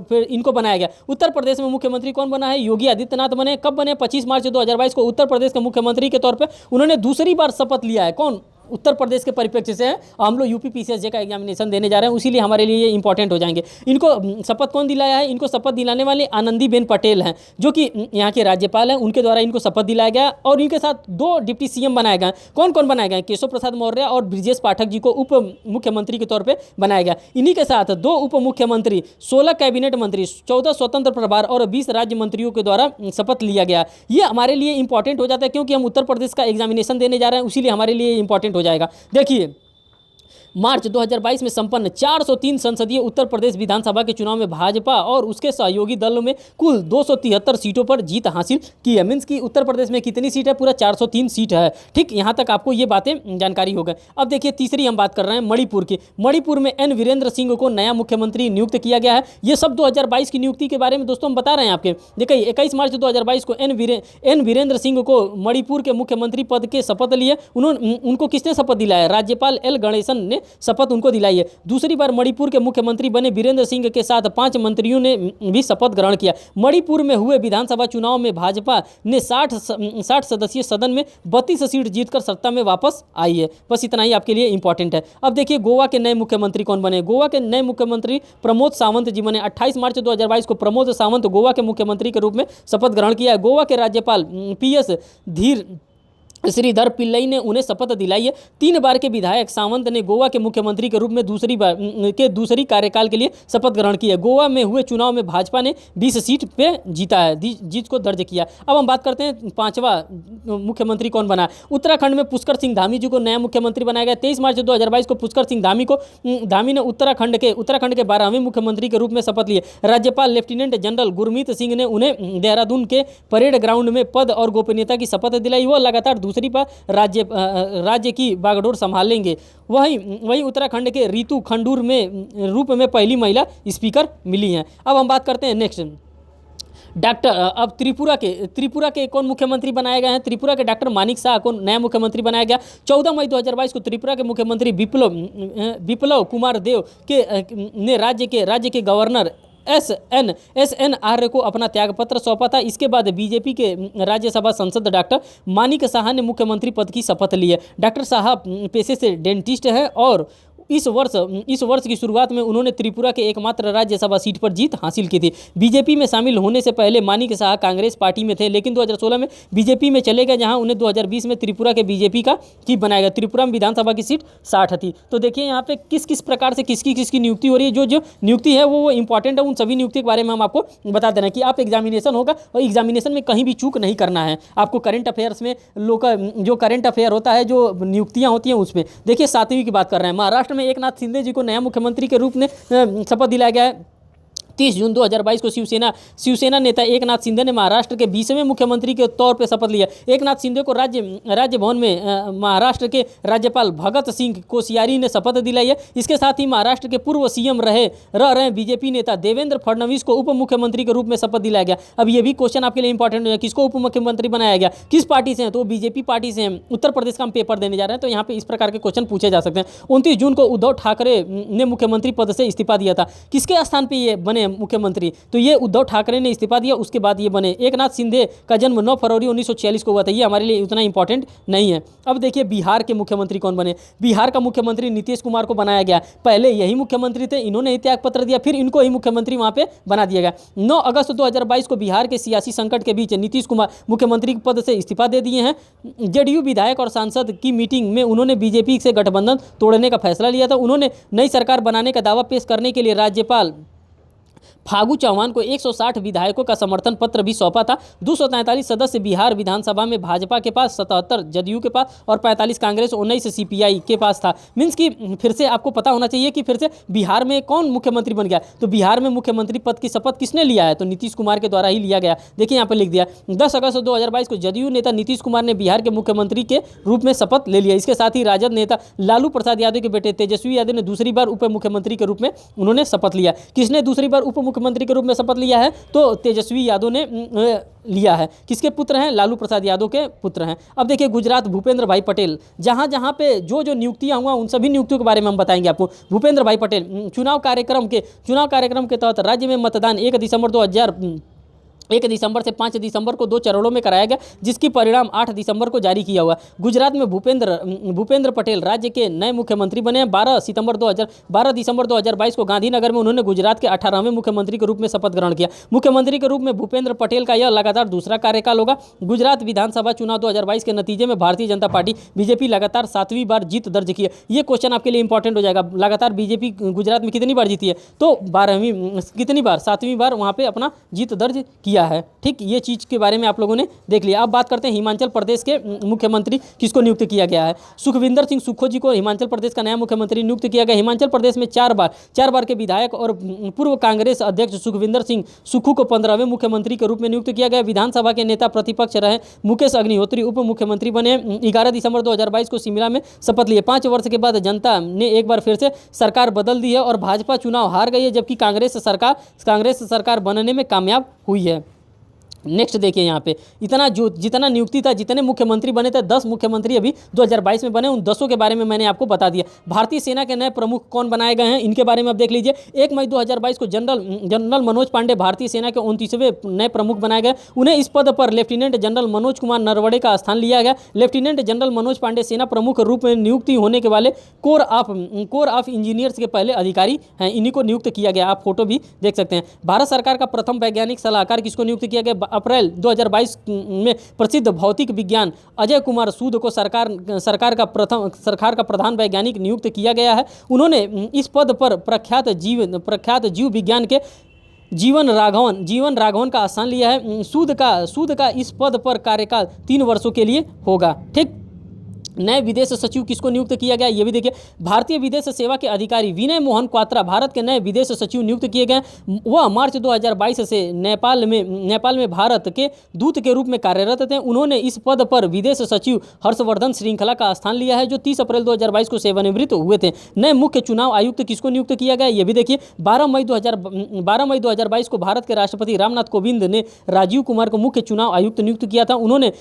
फिर इनको बनाया गया। उत्तर प्रदेश में मुख्यमंत्री कौन बना है, योगी आदित्यनाथ बने। कब बने, 25 मार्च 2022 को उत्तर प्रदेश के मुख्यमंत्री के तौर पर उन्होंने दूसरी बार शपथ लिया है। कौन, उत्तर प्रदेश के परिप्रेक्ष्य से है। हम लोग यूपी पीसीएसजे का एग्जामिनेशन देने जा रहे हैं, इसीलिए हमारे लिए ये इंपॉर्टेंट हो जाएंगे। इनको शपथ कौन दिलाया है, इनको शपथ दिलाने वाले आनंदीबेन पटेल हैं जो कि यहाँ के राज्यपाल हैं, उनके द्वारा इनको शपथ दिलाया गया। और इनके साथ 2 डिप्टी सीएम बनाए गए। कौन कौन बनाए गए, केशव प्रसाद मौर्य और ब्रिजेश पाठक जी को उप मुख्यमंत्री के तौर पर बनाया गया। इन्हीं के साथ 2 उप मुख्यमंत्री, 16 कैबिनेट मंत्री, 14 स्वतंत्र प्रभार और 20 राज्य मंत्रियों के द्वारा शपथ लिया गया। ये हमारे लिए इंपॉर्टेंट हो जाता है क्योंकि हम उत्तर प्रदेश का एग्जामिनेशन देने जा रहे हैं, इसीलिए हमारे लिए इंपॉर्टेंट हो जाएगा। देखिए मार्च 2022 में संपन्न 403 संसदीय उत्तर प्रदेश विधानसभा के चुनाव में भाजपा और उसके सहयोगी दलों में कुल 273 सीटों पर जीत हासिल की है। मीन्स कि उत्तर प्रदेश में कितनी सीट है, पूरा 403 सीट है। ठीक, यहाँ तक आपको ये बातें जानकारी हो गई। अब देखिए तीसरी हम बात कर रहे हैं मणिपुर की। मणिपुर में एन वीरेंद्र सिंह को नया मुख्यमंत्री नियुक्त किया गया है। ये सब 2022 की नियुक्ति के बारे में दोस्तों हम बता रहे हैं आपके। देखिए 21 मार्च 2022 को एन वीरेंद्र सिंह को मणिपुर के मुख्यमंत्री पद के शपथ लिए। उनको किसने शपथ दिलाया, राज्यपाल एल गणेशन ने शपथ उनको दिलाई है। दूसरी बार मणिपुर के मुख्यमंत्री बने वीरेंद्र सिंह के साथ 5 मंत्रियों ने भी शपथ ग्रहण किया। मणिपुर में हुए विधानसभा चुनाव में भाजपा ने 60 सदस्यीय सदन में 32 सीट जीतकर सत्ता में वापस आई है। बस इतना ही आपके लिए इंपॉर्टेंट है। अब देखिए गोवा के नए मुख्यमंत्री कौन बने। गोवा के नए मुख्यमंत्री प्रमोद सावंत जी बने। 28 मार्च 2022 को प्रमोद सावंत गोवा के मुख्यमंत्री के रूप में शपथ ग्रहण किया है। गोवा के राज्यपाल PS श्रीधर पिल्लई ने उन्हें शपथ दिलाई है। 3 बार के विधायक सावंत ने गोवा के मुख्यमंत्री के रूप में दूसरी कार्यकाल के लिए शपथ ग्रहण की है। गोवा में हुए चुनाव में भाजपा ने 20 सीट पे जीता है, जीत को दर्ज किया। अब हम बात करते हैं 5वां मुख्यमंत्री कौन बना। उत्तराखंड में पुष्कर सिंह धामी जी को नया मुख्यमंत्री बनाया गया। 23 मार्च 2022 को पुष्कर सिंह धामी ने उत्तराखंड के 12वें मुख्यमंत्री के रूप में शपथ लिए। राज्यपाल लेफ्टिनेंट जनरल गुरमीत सिंह ने उन्हें देहरादून के परेड ग्राउंड में पद और गोपनीयता की शपथ दिलाई। वो लगातार दूसरी बार राज्य की बागडोर संभालेंगे। वहीं उत्तराखंड के रितु खंडूर में रूप में पहली महिला स्पीकर मिली हैं। अब हम बात करते हैं नेक्स्ट डॉक्टर। अब त्रिपुरा के कौन मुख्यमंत्री बनाए गए हैं। त्रिपुरा के डॉक्टर मानिक शाह को नया मुख्यमंत्री बनाया गया। 14 मई 2022 को त्रिपुरा के मुख्यमंत्री बिप्लब कुमार देव ने राज्य के गवर्नर SN आर्य को अपना त्यागपत्र सौंपा था। इसके बाद बीजेपी के राज्यसभा सांसद डॉक्टर मानिक शाह ने मुख्यमंत्री पद की शपथ ली है। डॉक्टर शाह पेशे से डेंटिस्ट है और इस वर्ष की शुरुआत में उन्होंने त्रिपुरा के एकमात्र राज्यसभा सीट पर जीत हासिल की थी। बीजेपी में शामिल होने से पहले मानिक शाह कांग्रेस पार्टी में थे, लेकिन 2016 में बीजेपी में चले गए, जहां उन्हें 2020 में त्रिपुरा के बीजेपी का चीफ बनाया गया। त्रिपुरा में विधानसभा की सीट 60 थी। तो देखिए यहाँ पे किस प्रकार से किसकी नियुक्ति हो रही है। जो नियुक्ति है वो इंपॉर्टेंट है। उन सभी नियुक्ति के बारे में हम आपको बता दे रहे हैं कि आप एग्जामिनेशन होगा और एग्जामिनेशन में कहीं भी चूक नहीं करना है। आपको करंट अफेयर्स में जो करंट अफेयर होता है, जो नियुक्तियाँ होती हैं, उसमें देखिए 7वीं की बात कर रहे हैं। महाराष्ट्र में एकनाथ शिंदे जी को नया मुख्यमंत्री के रूप में शपथ दिलाया गया है। 30 जून 2022 को शिवसेना नेता एकनाथ शिंदे ने महाराष्ट्र के 20वें मुख्यमंत्री के तौर पर शपथ लिया। एकनाथ शिंदे को राज्य भवन में महाराष्ट्र के राज्यपाल भगत सिंह कोश्यारी ने शपथ दिलाई है। इसके साथ ही महाराष्ट्र के पूर्व CM रह रहे बीजेपी नेता देवेंद्र फडणवीस को उप मुख्यमंत्री के रूप में शपथ दिलाया गया। अब ये भी क्वेश्चन आपके लिए इंपॉर्टेंट है, किसको उप मुख्यमंत्री बनाया गया, किस पार्टी से है, तो बीजेपी पार्टी से हैं। उत्तर प्रदेश का हम पेपर देने जा रहे हैं, तो यहाँ पे इस प्रकार के क्वेश्चन पूछे जा सकते हैं। 29 जून को उद्धव ठाकरे ने मुख्यमंत्री पद से इस्तीफा दिया था। किसके स्थान पर ये बने, मुख्यमंत्री, तो ये उद्धव ठाकरे ने इस्तीफा दिया, उसके बाद ये बने। एकनाथ शिंदे का जन्म 9 फरवरी 1946 को हुआ था, ये हमारे लिए उतना इंपॉर्टेंट नहीं है। अब देखिए बिहार के मुख्यमंत्री कौन बने। बिहार का मुख्यमंत्री नीतीश कुमार को बनाया गया। पहले यही मुख्यमंत्री थे, इन्होंने ही त्याग पत्र दिया, फिर इनको ही मुख्यमंत्री वहां पे बना दिया गया। 9 अगस्त 2022 को बिहार के सियासी संकट के बीच नीतीश कुमार मुख्यमंत्री के पद से इस्तीफा दे दिए हैं। जेडीयू विधायक और सांसद की मीटिंग में उन्होंने बीजेपी से गठबंधन तोड़ने का फैसला लिया था। उन्होंने नई सरकार बनाने का दावा पेश करने के लिए राज्यपाल फागू चौहान को 160 विधायकों का समर्थन पत्र भी सौंपा था। 243 सदस्य बिहार विधानसभा में भाजपा के पास, 77 जदयू के पास और 45 कांग्रेस, 19 सीपीआई के पास था। मीन्स कि फिर से आपको पता होना चाहिए कि फिर से बिहार में कौन मुख्यमंत्री बन गया। तो बिहार में मुख्यमंत्री पद की शपथ किसने लिया है, तो नीतीश कुमार के द्वारा ही लिया गया। देखिए यहाँ पर लिख दिया 10 अगस्त 2022 को जदयू नेता नीतीश कुमार ने बिहार के मुख्यमंत्री के रूप में शपथ ले लिया। इसके साथ ही राजद नेता लालू प्रसाद यादव के बेटे तेजस्वी यादव ने दूसरी बार उप मुख्यमंत्री के रूप में उन्होंने शपथ लिया। किसने दूसरी बार उप मुख्यमंत्री के रूप में शपथ लिया है, तो तेजस्वी यादव ने लिया है। किसके पुत्र हैं, लालू प्रसाद यादव के पुत्र हैं। अब देखिए गुजरात भूपेंद्र भाई पटेल, जहां जहां पे जो जो नियुक्तियां हुआ उन सभी नियुक्तियों के बारे में हम बताएंगे आपको। भूपेंद्र भाई पटेल चुनाव कार्यक्रम के तहत राज्य में मतदान 1 दिसंबर से 5 दिसंबर को 2 चरणों में कराया गया, जिसकी परिणाम 8 दिसंबर को जारी किया हुआ। गुजरात में भूपेंद्र पटेल राज्य के नए मुख्यमंत्री बने हैं। 12 दिसंबर 2022 को गांधीनगर में उन्होंने गुजरात के 18वें मुख्यमंत्री के रूप में शपथ ग्रहण किया। मुख्यमंत्री के रूप में भूपेंद्र पटेल का यह लगातार दूसरा कार्यकाल होगा। गुजरात विधानसभा चुनाव 2022 के नतीजे में भारतीय जनता पार्टी बीजेपी लगातार 7वीं बार जीत दर्ज की है। ये क्वेश्चन आपके लिए इंपॉर्टेंट हो जाएगा। लगातार बीजेपी गुजरात में कितनी बार जीती है, तो 7वीं बार वहाँ पे अपना जीत दर्ज किया है। ठीक, ये चीज के बारे में आप लोगों ने देख लिया। अब बात करते हैं हिमाचल प्रदेश के मुख्यमंत्री किसको नियुक्त किया गया है। सुखविंदर सिंह सुक्खू जी को हिमाचल प्रदेश का नया मुख्यमंत्री नियुक्त किया गया। हिमाचल प्रदेश में 4 बार के विधायक और पूर्व कांग्रेस अध्यक्ष सुखविंदर सिंह सुक्खू को 15वें मुख्यमंत्री के रूप में नियुक्त किया गया। विधानसभा के नेता प्रतिपक्ष रहे मुकेश अग्निहोत्री उप मुख्यमंत्री बने। 11 दिसंबर 2022 को शिमला में शपथ लिए। 5 वर्ष के बाद जनता ने एक बार फिर से सरकार बदल दी है और भाजपा चुनाव हार गई है, जबकि कांग्रेस सरकार बनने में कामयाब हुई है। नेक्स्ट देखिए यहाँ पे जितना नियुक्ति था, जितने मुख्यमंत्री बने थे, 10 मुख्यमंत्री अभी 2022 में बने। उन 10 के बारे में मैंने आपको बता दिया। भारतीय सेना के नए प्रमुख कौन बनाए गए हैं, इनके बारे में आप देख लीजिए। 1 मई 2022 को जनरल मनोज पांडे भारतीय सेना के 29वें नए प्रमुख बनाए गए। उन्हें इस पद पर लेफ्टिनेंट जनरल मनोज कुमार नरवणे का स्थान लिया गया। लेफ्टिनेंट जनरल मनोज पांडे सेना प्रमुख रूप में नियुक्ति होने के वाले कोर ऑफ इंजीनियर्स के पहले अधिकारी हैं। इन्हीं को नियुक्त किया गया। आप फोटो भी देख सकते हैं। भारत सरकार का प्रथम वैज्ञानिक सलाहकार किसको नियुक्त किया गया। अप्रैल 2022 में प्रसिद्ध भौतिक विज्ञान अजय कुमार सूद को सरकार का प्रधान वैज्ञानिक नियुक्त किया गया है। उन्होंने इस पद पर प्रख्यात जीव विज्ञान के जीवन राघवन का स्थान लिया है। सूद का इस पद पर कार्यकाल 3 वर्षों के लिए होगा। ठीक, नए विदेश सचिव किसको नियुक्त किया गया, ये भी देखिए। भारतीय विदेश सेवा के अधिकारी विनय मोहन क्वात्रा भारत के नए विदेश सचिव नियुक्त किए गए। वह मार्च 2022 से नेपाल में भारत के दूत के रूप में कार्यरत थे। उन्होंने इस पद पर विदेश सचिव हर्षवर्धन श्रृंखला का स्थान लिया है, जो 30 अप्रैल 2022 को सेवानिवृत्त हुए थे। नए मुख्य चुनाव आयुक्त किसको नियुक्त किया गया, ये भी देखिए। 12 मई 2022 को भारत के राष्ट्रपति रामनाथ कोविंद ने राजीव कुमार को मुख्य चुनाव आयुक्त नियुक्त किया था। उन्होंने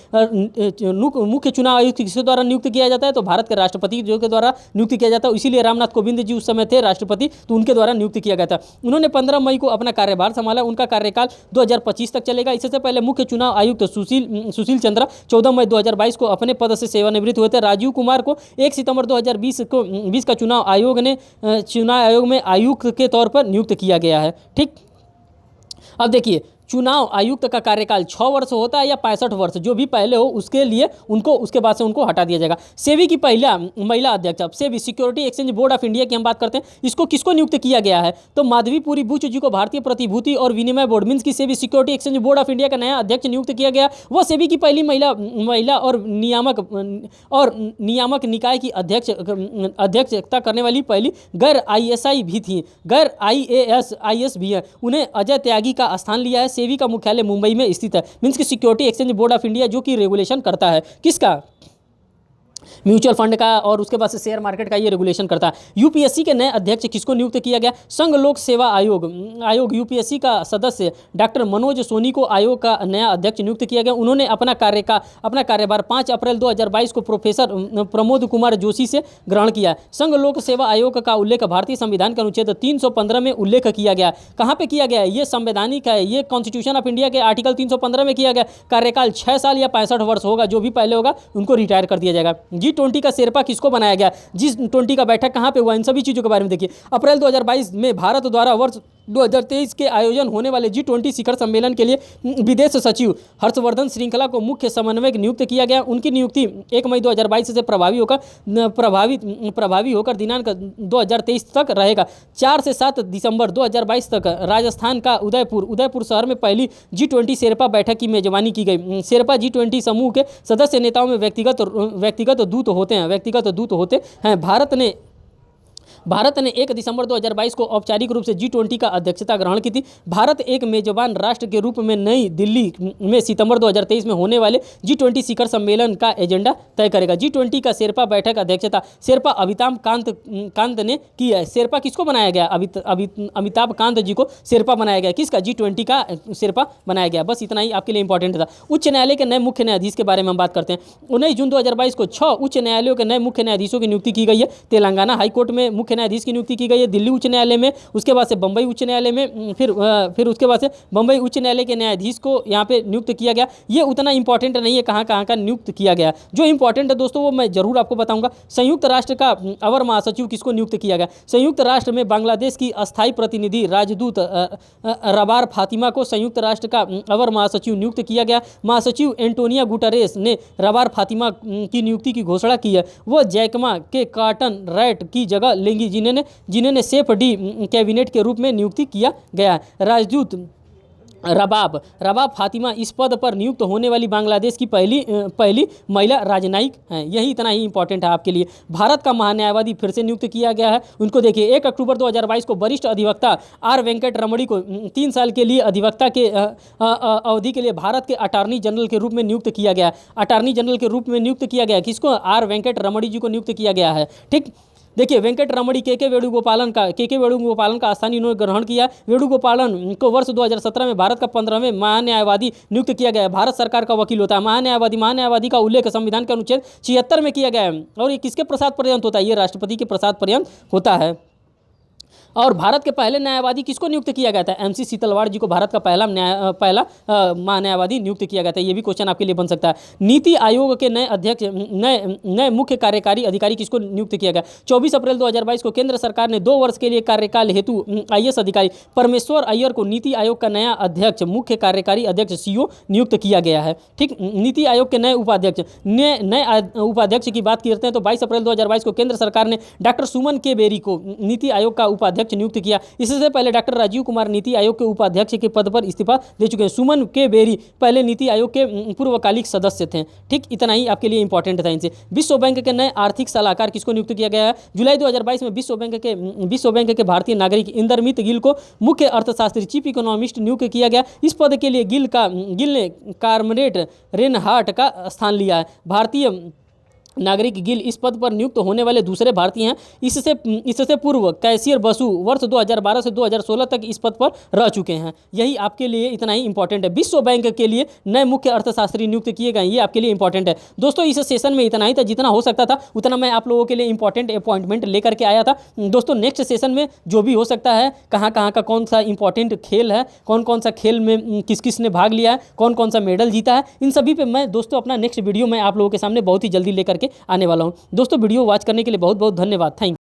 मुख्य चुनाव आयुक्त किसके द्वारा नियुक्त किया जाता है, तो भारत के राष्ट्रपति जो के द्वारा नियुक्त किया जाता है। इसीलिए रामनाथ कोविंद जी उस समय थे राष्ट्रपति, तो उनके द्वारा नियुक्त किया गया था। उन्होंने 15 मई को अपना कार्यभार संभाला। उनका कार्यकाल 2025 तक चलेगा। इससे पहले मुख्य चुनाव आयुक्त सुशील चंद्रा 14 मई 2022 को अपने पद से सेवानिवृत्त हुए थे। राजीव कुमार को 1 सितंबर 2020 का चुनाव आयोग में आयुक्त के तौर पर नियुक्त किया गया है। ठीक, अब देखिए चुनाव आयुक्त का कार्यकाल 6 वर्ष होता है या 65 वर्ष, जो भी पहले हो उसके बाद से उनको हटा दिया जाएगा। सेबी की पहला महिला अध्यक्ष, अब SEBI security exchange board of India की हम बात करते हैं। इसको किसको नियुक्त किया गया है, तो माधवीपुरी बुच जी को भारतीय प्रतिभूति और विनिमय बोर्ड मीन्स की SEBI security exchange board of India का नया अध्यक्ष नियुक्त किया गया। वह सेबी की पहली महिला और नियामक निकाय की अध्यक्षता करने वाली पहली गैर ISI भी थी, गैर IAS भी है। उन्हें अजय त्यागी का स्थान लिया है। सेबी का मुख्यालय मुंबई में स्थित है। मींस की security exchange board of India जो कि रेगुलेशन करता है किसका, म्यूचुअल फंड का और उसके बाद से शेयर मार्केट का ये रेगुलेशन करता है। यूपीएससी के नए अध्यक्ष किसको नियुक्त किया गया? संघ लोक सेवा आयोग यूपीएससी का सदस्य डॉक्टर मनोज सोनी को आयोग का नया अध्यक्ष नियुक्त किया गया। उन्होंने अपना कार्यभार 5 अप्रैल 2022 को प्रोफेसर प्रमोद कुमार जोशी से ग्रहण किया। संघ लोक सेवा आयोग का उल्लेख भारतीय संविधान के अनुच्छेद 315 में उल्लेख किया गया। कहाँ पे किया गया है? ये संवैधानिक है, ये कॉन्स्टिट्यूशन ऑफ इंडिया के आर्टिकल 315 में किया गया। कार्यकाल 6 साल या 65 वर्ष होगा, जो भी पहले होगा उनको रिटायर कर दिया जाएगा। G20 का शेरपा किसको बनाया गया? G20 का बैठक कहाँ पे हुआ? इन सभी चीज़ों के बारे में देखिए। अप्रैल 2022 में भारत द्वारा वर्ष 2023 के आयोजन होने वाले G20 शिखर सम्मेलन के लिए विदेश सचिव हर्षवर्धन श्रृंखला को मुख्य समन्वयक नियुक्त किया गया। उनकी नियुक्ति 1 मई 2022 से प्रभावी होकर दिनांक 2023 तक रहेगा। 4 से 7 दिसंबर 2022 तक राजस्थान का उदयपुर शहर में पहली G20 शेरपा बैठक की मेजबानी की गई। शेरपा G20 समूह के सदस्य नेताओं में व्यक्तिगत दूत होते हैं। भारत ने 1 दिसंबर 2022 को औपचारिक रूप से G20 का अध्यक्षता ग्रहण की थी। भारत एक मेजबान राष्ट्र के रूप में नई दिल्ली में सितंबर 2023 में होने वाले G20 शिखर सम्मेलन का एजेंडा तय करेगा। G20 का शेरपा बैठक अध्यक्षता शेरपा अमिताभ कांत ने की है। शेरपा किसको बनाया गया? अमिताभ कांत जी को शेरपा बनाया गया। किसका? G20 का शेरपा बनाया गया। बस इतना ही आपके लिए इंपॉर्टेंट था। उच्च न्यायालय के नए मुख्य न्यायाधीश के बारे में हम बात करते हैं। 19 जून 2022 को 6 उच्च न्यायालयों के नए मुख्य न्यायाधीशों की नियुक्ति की गई है। तेलंगाना हाईकोर्ट में मुख्य न्यायाधीश की नियुक्ति की गई है, दिल्ली उच्च न्यायालय में, उसके बाद से बंबई उच्च न्यायालय में, फिर उसके बाद से बंबई उच्च न्यायालय के न्यायाधीश को यहाँ पे नियुक्त किया गया। ये उतना इंपॉर्टेंट नहीं है कहाँ कहाँ का नियुक्त किया गया। जो इंपॉर्टेंट है दोस्तों वो मैं जरूर आपको बताऊंगा। संयुक्त राष्ट्र का अवर महासचिव किसको नियुक्त किया गया? संयुक्त राष्ट्र में बांग्लादेश की अस्थायी प्रतिनिधि राजदूत रबार फातिमा को संयुक्त राष्ट्र का अवर महासचिव नियुक्त किया गया। महासचिव एंटोनिया गुटरेस ने रबार फातिमा की नियुक्ति की घोषणा की है। वो जैकमा के कार्टन राइट की जगह लेंगी, जिन्हें सेफ डी कैबिनेट के रूप में नियुक्ति किया गया है। राजदूत रबाब फातिमा इस पद पर नियुक्त होने वाली बांग्लादेश की पहली महिला राजनयिक हैं। यही इतना ही इंपॉर्टेंट है आपके लिए। भारत का महान्यायवादी फिर से नियुक्त किया गया है। उनको देखिए 1 अक्टूबर 2022 को वरिष्ठ अधिवक्ता आर वेंकट रमणी को 3 साल के लिए अधिवक्ता के अवधि के लिए भारत के अटॉर्नी जनरल के रूप में नियुक्त किया गया। अटॉर्नी जनरल के रूप में नियुक्त किया गया किसको? आर वेंकट रमणी जी को नियुक्त किया गया है। ठीक, देखिए वेंकट रमणी के वेणुगोपालन का स्थान इन्होंने ग्रहण किया। वेणुगोपालन को वर्ष 2017 में भारत का 15वें महान्यायवादी नियुक्त किया गया है। भारत सरकार का वकील होता है महान्यायवादी का उल्लेख संविधान के अनुच्छेद 76 में किया गया है। और ये किसके प्रसाद पर्यंत होता है? ये राष्ट्रपति के प्रसाद पर्यंत होता है। और भारत के पहले न्यायवादी किसको नियुक्त किया गया था? MC सीतलवाड़ जी को भारत का पहला महान्यायवादी नियुक्त किया गया था। ये भी क्वेश्चन आपके लिए बन सकता है। नीति आयोग के नए अध्यक्ष नए मुख्य कार्यकारी अधिकारी किसको नियुक्त किया गया? 24 अप्रैल 2022 को केंद्र सरकार ने 2 वर्ष के लिए कार्यकाल हेतु IAS अधिकारी परमेश्वर अय्यर को नीति आयोग का नया अध्यक्ष मुख्य कार्यकारी अध्यक्ष CO नियुक्त किया गया है। ठीक, नीति आयोग के नए उपाध्यक्ष की बात करते हैं तो 22 अप्रैल 2022 को केंद्र सरकार ने डॉक्टर सुमन के बेरी को नीति आयोग का उपाध्यक्ष नियुक्त किया। इससे पहले डॉक्टर राजीव कुमार नीति आयोग के उपाध्यक्ष के पद पर इस्तीफा दे चुके हैं। सुमन के बेरी पहले नीति आयोग के पूर्वकालिक सदस्य थे। ठीक, इतना ही आपके लिए इंपॉर्टेंट था इनसे। विश्व बैंक के नए आर्थिक सलाहकार किसको नियुक्त किया गया है? जुलाई 2022 में विश्व बैंक के भारतीय नागरिक इंदरमित गिल को मुख्य अर्थशास्त्री चीफ इकोनॉमिस्ट नियुक्त किया गया। इस पद के लिए गिल ने कार्मरेट रेनहार्ट का स्थान लिया है। भारतीय नागरिक गिल इस पद पर नियुक्त होने वाले दूसरे भारतीय हैं। इससे पूर्व कैसियर बसु वर्ष 2012 से 2016 तक इस पद पर रह चुके हैं। यही आपके लिए इतना ही इंपॉर्टेंट है। विश्व बैंक के लिए नए मुख्य अर्थशास्त्री नियुक्त किए गए, ये आपके लिए इंपॉर्टेंट है। दोस्तों इस सेशन में इतना ही था, जितना हो सकता था उतना मैं आप लोगों के लिए इंपॉर्टेंट अपॉइंटमेंट लेकर के आया था। दोस्तों नेक्स्ट सेशन में जो भी हो सकता है, कहाँ का कौन सा इंपॉर्टेंट खेल है, कौन सा खेल में किस ने भाग लिया है, कौन सा मेडल जीता है, इन सभी पे मैं दोस्तों अपना नेक्स्ट वीडियो मैं आप लोगों के सामने बहुत ही जल्दी लेकर के आने वाला हूं। दोस्तों वीडियो वॉच करने के लिए बहुत बहुत धन्यवाद। Thank you.